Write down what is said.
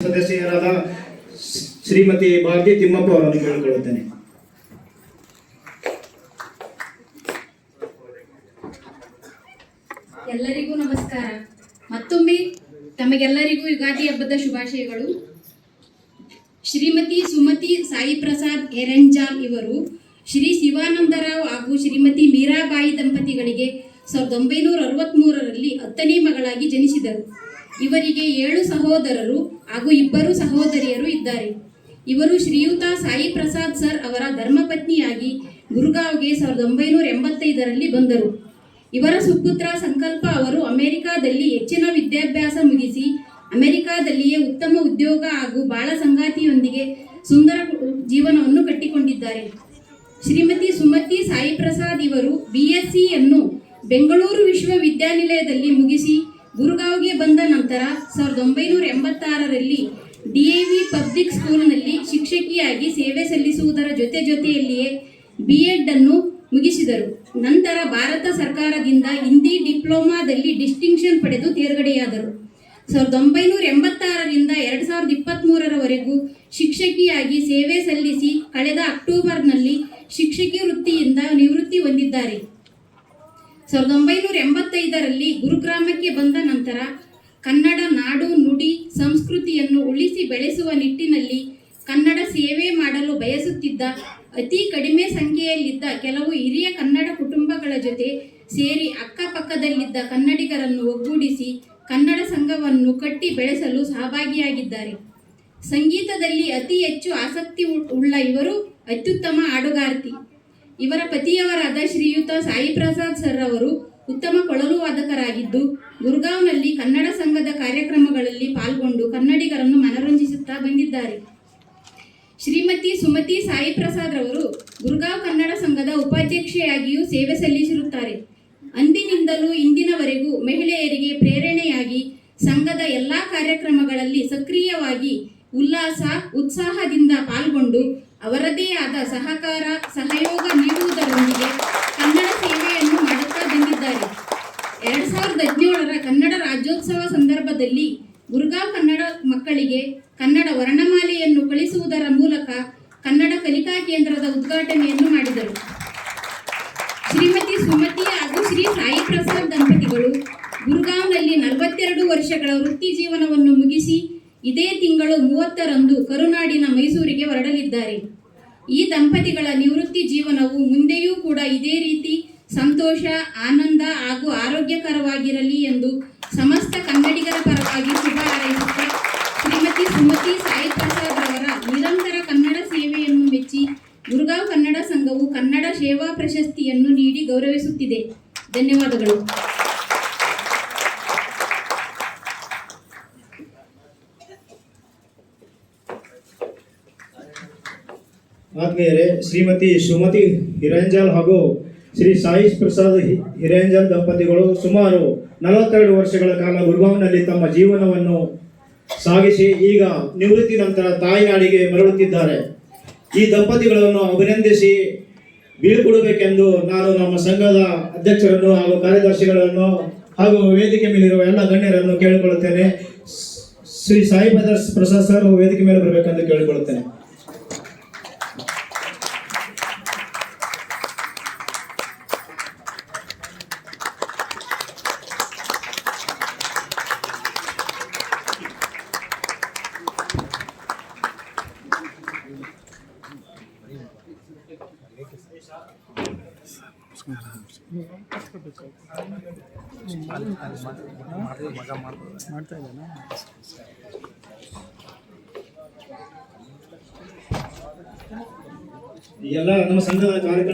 ಸದಸ್ಯರಾದ ಶ್ರೀಮತಿ ಭಾರತಿ ತಿಮ್ಮಪ್ಪ ಅವರನ್ನು ಕೇಳಿಕೊಳ್ಳುತ್ತೇನೆ. ಎಲ್ಲರಿಗೂ ನಮಸ್ಕಾರ. ಮತ್ತೊಮ್ಮೆ ತಮಗೆಲ್ಲರಿಗೂ ಯುಗಾದಿ ಹಬ್ಬದ ಶುಭಾಶಯಗಳು. ಶ್ರೀಮತಿ ಸುಮತಿ ಸಾಯಿ ಪ್ರಸಾದ್ ಎರಂಜಾಲ್ ಇವರು ಶ್ರೀ ಶಿವಾನಂದರಾವ್ ಹಾಗೂ ಶ್ರೀಮತಿ ಮೀರಾಬಾಯಿ ದಂಪತಿಗಳಿಗೆ 1963ರಲ್ಲಿ 10ನೇ ಮಗಳಾಗಿ ಜನಿಸಿದರು. ಇವರಿಗೆ 7 ಸಹೋದರರು ಹಾಗೂ 2 ಸಹೋದರಿಯರು ಇದ್ದಾರೆ. ಇವರು ಶ್ರೀಯುತ ಸಾಯಿ ಪ್ರಸಾದ್ ಸರ್ ಅವರ ಧರ್ಮಪತ್ನಿಯಾಗಿ ಗುರುಗಾವ್ಗೆ 1985ರಲ್ಲಿ ಬಂದರು. ಇವರ ಸುಪುತ್ರ ಸಂಕಲ್ಪ ಅವರು ಅಮೆರಿಕಾದಲ್ಲಿ ಹೆಚ್ಚಿನ ವಿದ್ಯಾಭ್ಯಾಸ ಮುಗಿಸಿ ಅಮೆರಿಕಾದಲ್ಲಿಯೇ ಉತ್ತಮ ಉದ್ಯೋಗ ಹಾಗೂ ಬಾಳ ಸಂಗಾತಿಯೊಂದಿಗೆ ಸುಂದರ ಜೀವನವನ್ನು ಕಟ್ಟಿಕೊಂಡಿದ್ದಾರೆ. ಶ್ರೀಮತಿ ಸುಮತಿ ಸಾಯಿ ಪ್ರಸಾದ್ ಇವರು BSc ಬೆಂಗಳೂರು ವಿಶ್ವವಿದ್ಯಾನಿಲಯದಲ್ಲಿ ಮುಗಿಸಿ ಗುರುಗಾವ್ಗೆ ಬಂದ ನಂತರ 1986ರಲ್ಲಿ DAV ಪಬ್ಲಿಕ್ ಸ್ಕೂಲ್ನಲ್ಲಿ ಶಿಕ್ಷಕಿಯಾಗಿ ಸೇವೆ ಸಲ್ಲಿಸುವುದರ ಜೊತೆಯಲ್ಲಿಯೇ B.Ed ಮುಗಿಸಿದರು. ನಂತರ ಭಾರತ ಸರ್ಕಾರದಿಂದ ಹಿಂದಿ ಡಿಪ್ಲೊಮಾದಲ್ಲಿ ಡಿಸ್ಟಿಂಕ್ಷನ್ ಪಡೆದು ತೇರ್ಗಡೆಯಾದರು. 1986ರಿಂದ 2023ರವರೆಗೂ ಶಿಕ್ಷಕಿಯಾಗಿ ಸೇವೆ ಸಲ್ಲಿಸಿ ಕಳೆದ ಅಕ್ಟೋಬರ್ನಲ್ಲಿ ಶಿಕ್ಷಕಿ ವೃತ್ತಿಯಿಂದ ನಿವೃತ್ತಿ ಹೊಂದಿದ್ದಾರೆ. 1985ರಲ್ಲಿ ಗುರುಗ್ರಾಮಕ್ಕೆ ಬಂದ ನಂತರ ಕನ್ನಡ ನಾಡು ನುಡಿ ಸಂಸ್ಕೃತಿಯನ್ನು ಉಳಿಸಿ ಬೆಳೆಸುವ ನಿಟ್ಟಿನಲ್ಲಿ ಕನ್ನಡ ಸೇವೆ ಮಾಡಲು ಬಯಸುತ್ತಿದ್ದ ಅತಿ ಕಡಿಮೆ ಸಂಖ್ಯೆಯಲ್ಲಿದ್ದ ಕೆಲವು ಹಿರಿಯ ಕನ್ನಡ ಕುಟುಂಬಗಳ ಜೊತೆ ಸೇರಿ ಅಕ್ಕಪಕ್ಕದಲ್ಲಿದ್ದ ಕನ್ನಡಿಗರನ್ನು ಒಗ್ಗೂಡಿಸಿ ಕನ್ನಡ ಸಂಘವನ್ನು ಕಟ್ಟಿ ಬೆಳೆಸಲು ಸಹಭಾಗಿಯಾಗಿದ್ದಾರೆ. ಸಂಗೀತದಲ್ಲಿ ಅತಿ ಹೆಚ್ಚು ಆಸಕ್ತಿ ಉಳ್ಳ ಇವರು ಅತ್ಯುತ್ತಮ ಹಾಡುಗಾರ್ತಿ. ಇವರ ಪತಿಯವರಾದ ಶ್ರೀಯುತ ಸಾಯಿ ಪ್ರಸಾದ್ ಸರ್ ಅವರು ಉತ್ತಮ ಕೊಳಲು ವಾದಕರಾಗಿದ್ದು ಗುರುಗಾವ್ನಲ್ಲಿ ಕನ್ನಡ ಸಂಘದ ಕಾರ್ಯಕ್ರಮಗಳಲ್ಲಿ ಪಾಲ್ಗೊಂಡು ಕನ್ನಡಿಗರನ್ನು ಮನರಂಜಿಸುತ್ತಾ ಬಂದಿದ್ದಾರೆ. ಶ್ರೀಮತಿ ಸುಮತಿ ಸಾಯಿ ಪ್ರಸಾದ್ ರವರು ಗುರುಗಾವ್ ಕನ್ನಡ ಸಂಘದ ಉಪಾಧ್ಯಕ್ಷೆಯಾಗಿಯೂ ಸೇವೆ ಸಲ್ಲಿಸಿರುತ್ತಾರೆ. ಅಂದಿನಿಂದಲೂ ಇಂದಿನವರೆಗೂ ಮಹಿಳೆಯರಿಗೆ ಪ್ರೇರಣೆಯಾಗಿ ಸಂಘದ ಎಲ್ಲ ಕಾರ್ಯಕ್ರಮಗಳಲ್ಲಿ ಸಕ್ರಿಯವಾಗಿ ಉತ್ಸಾಹದಿಂದ ಪಾಲ್ಗೊಂಡು ಅವರದೇ ಆದ ಸಹಯೋಗ ನೀಡುವುದರೊಂದಿಗೆ ಕನ್ನಡ ಸೇವೆಯನ್ನು ಮಾಡುತ್ತಾ ಬಂದಿದ್ದಾರೆ. 2017ರ ಕನ್ನಡ ರಾಜ್ಯೋತ್ಸವ ಸಂದರ್ಭದಲ್ಲಿ ಗುರುಗಾವ್ ಕನ್ನಡ ಮಕ್ಕಳಿಗೆ ಕನ್ನಡ ವರ್ಣಮಾಲೆಯನ್ನು ಕಳಿಸುವುದರ ಮೂಲಕ ಕನ್ನಡ ಕಲಿಕಾ ಕೇಂದ್ರದ ಉದ್ಘಾಟನೆಯನ್ನು ಮಾಡಿದರು. ಶ್ರೀಮತಿ ಸುಮತಿ ಹಾಗೂ ಶ್ರೀ ಸಾಯಿ ಪ್ರಸಾದ್ ದಂಪತಿಗಳು ಗುರುಗಾವ್ನಲ್ಲಿ 42 ವರ್ಷಗಳ ವೃತ್ತಿ ಜೀವನವನ್ನು ಮುಗಿಸಿ ಇದೇ ತಿಂಗಳು 30ರಂದು ಕರುನಾಡಿನ ಮೈಸೂರಿಗೆ ಹೊರಡಲಿದ್ದಾರೆ. ಈ ದಂಪತಿಗಳ ನಿವೃತ್ತಿ ಜೀವನವು ಮುಂದೆಯೂ ಕೂಡ ಇದೇ ರೀತಿ ಸಂತೋಷ, ಆನಂದ ಹಾಗೂ ಆರೋಗ್ಯಕರವಾಗಿರಲಿ ಎಂದು ಸಮಸ್ತ ಕನ್ನಡಿಗರ ಪರವಾಗಿ ಶುಭ ಹಾರೈಸುತ್ತಾ ಶ್ರೀಮತಿ ಸುಮತಿ ಸಾಯಿ ಪ್ರಸಾದ್ ರವರ ನಿರಂತರ ಕನ್ನಡ ಸೇವೆಯನ್ನು ಮೆಚ್ಚಿ ಗುರುಗಾವ್ ಕನ್ನಡ ಸಂಘವು ಕನ್ನಡ ಸೇವಾ ಪ್ರಶಸ್ತಿಯನ್ನು ನೀಡಿ ಗೌರವಿಸುತ್ತಿದೆ. ಧನ್ಯವಾದಗಳು. ಆದ್ಮೇಲೆ ಶ್ರೀಮತಿ ಸುಮತಿ ಹಿರಂಜಾಲ್ ಹಾಗೂ ಶ್ರೀ ಸಾಯಿ ಪ್ರಸಾದ್ ಹಿರಂಜಾಲ್ ದಂಪತಿಗಳು ಸುಮಾರು 42 ವರ್ಷಗಳ ಕಾಲ ಗುರುಗಾವ್ನಲ್ಲಿ ತಮ್ಮ ಜೀವನವನ್ನು ಸಾಗಿಸಿ ಈಗ ನಿವೃತ್ತಿ ನಂತರ ತಾಯಿನಾಡಿಗೆ ಮರಳುತ್ತಿದ್ದಾರೆ. ಈ ದಂಪತಿಗಳನ್ನು ಅಭಿನಂದಿಸಿ ಬೀಳ್ಕೊಡಬೇಕೆಂದು ನಾನು ನಮ್ಮ ಸಂಘದ ಅಧ್ಯಕ್ಷರನ್ನು ಹಾಗೂ ಕಾರ್ಯದರ್ಶಿಗಳನ್ನು ಹಾಗೂ ವೇದಿಕೆ ಮೇಲಿರುವ ಎಲ್ಲ ಗಣ್ಯರನ್ನು ಕೇಳಿಕೊಳ್ಳುತ್ತೇನೆ. ಶ್ರೀ ಸಾಯಿ ಪ್ರಸಾದ್ ಸರ್ ವೇದಿಕೆ ಮೇಲೆ ಬರಬೇಕೆಂದು ಕೇಳಿಕೊಳ್ಳುತ್ತೇನೆ. ಎಲ್ಲ ನಮ್ಮ ಸಂಘದ ಕಾರ್ಯಕ್ರಮ